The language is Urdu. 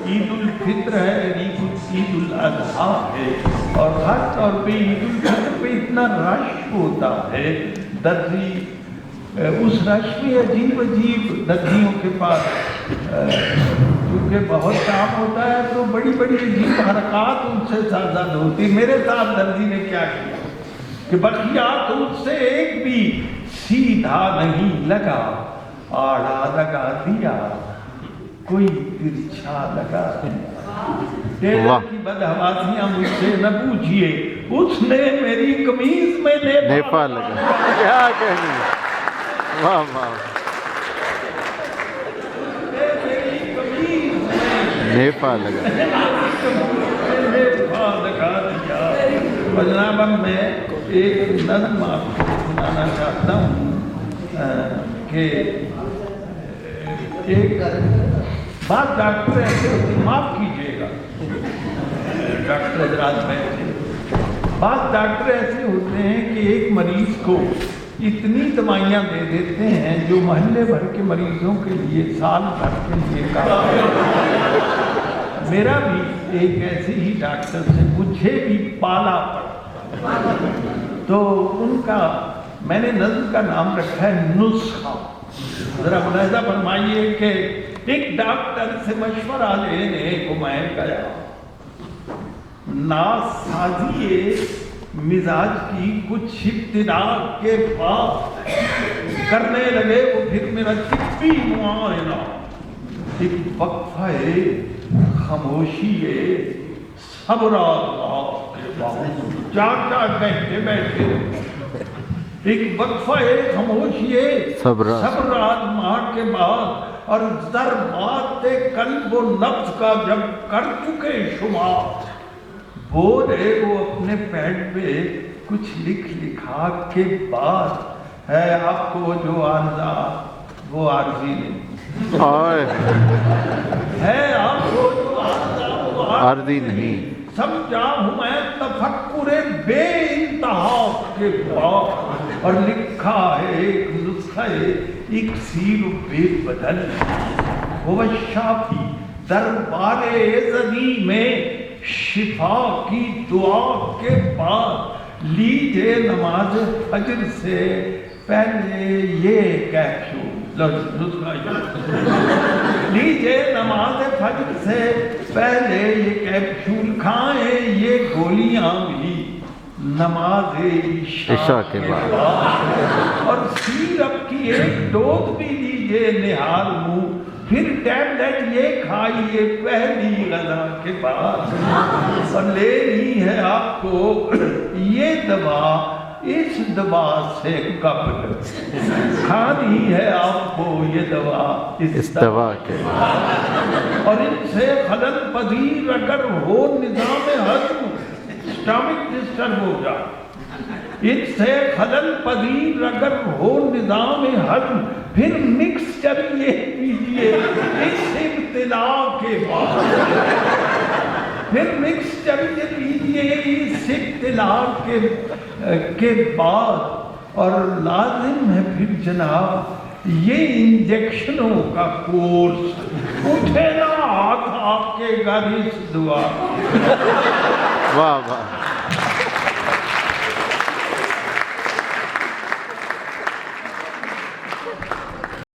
عید الفطر ہے، عید الاضحیٰ ہے، اور خاص طور پہ عید الفطر پہ اتنا رش ہوتا ہے، درزی اس رش میں عجیب درزیوں کے پاس کیونکہ بہت کام ہوتا ہے تو بڑی بڑی عجیب حرکات ان سے سازد ہوتی. میرے ساتھ درزی نے کیا کیا کہ بخیات اس سے ایک بھی سیدھا نہیں لگا، آڑا لگا دیا کوئی ترچھا لگا دیا. ٹیلر کی بدحواسیاں مجھ سے نہ پوچھئے، اس نے میری قمیض میں نیپا لگا. کیا کہنی، واہ واہ، نیپا لگا دیا. جناب میں ایک نظم آپ کو سنانا چاہتا ہوں کہ ایک بات ڈاکٹر ایسے ہوتی، معاف کیجیے گا ڈاکٹر حضرات میں سے، بعض ڈاکٹر ایسے ہوتے ہیں کہ ایک مریض کو اتنی دوائیاں دے دیتے ہیں جو محلے بھر کے مریضوں کے لیے سال بھر کے لیے کام. میرا بھی ایک ایسے ہی ڈاکٹر سے مجھے بھی پالا پڑا، تو ان کا میں نے نظم کا نام رکھا ہے نسخہ. ذرا ملاحظہ فرمائیے کہ ایک ڈاکٹر سے مشورہ لینے کو میں گیا، ناسازی مزاج کی کچھ ابتدا کے بعد کرنے لگے وہ پھر میرا طبی معائنہ. ایک وقفہ خاموشی صبر اللہ کے بعد 4 گھنٹے بیٹھے، ایک وقفہ خاموشی صبر آزما کے بعد، اور ضربات قلب و نفس کا جب کر چکے شمار، بولے وہ اپنے پیڈ پہ کچھ لکھا کے بعد، ہے آپ کو جو عارضہ وہ عارضی نہیں ہے، آپ کو جو عارضہ وہ عارضی نہیں. سمجھا ہوں میں تفکر بے انتہا کے بعد، اور لکھا ہے ایک نسخہ اکسیر بے بدل، وہ شافی دربار ازلی میں شفا کی دعا کے بعد، لیجئے نماز فجر سے پہلے یہ کیپسول، لیجئے نماز فجر سے پہلے یہ کیپسول کھائیں، یہ گولیاں بھی نماز عشاء کے بعد، اور سیرپ کی ایک ڈوز بھی لیجئے نہال منہ، پھر ٹیبلٹ یہ کھائیے پہلی غذا کے بعد، اور لینی ہے آپ کو یہ دوا اس دوا سے قبل، کھانی ہے آپ کو یہ دوا اس دوا کے بعد، اور ان سے خلل پذیر اگر ہو نظام ہضم، اسٹامک ڈسٹرب ہو جائے، ان سے خلل پذیر اگر ہو نظام ہضم، پھر مکسچر یہ پیجئے اس ابتلا کے بعد، پھر مکسچر یہ پیجئے اس ابتلا کے بعد، اور لازم ہے پھر جناب یہ انجیکشنوں کا کورس. اٹھے نا ہاتھ آپ کے گھر اس دعا. واہ واہ.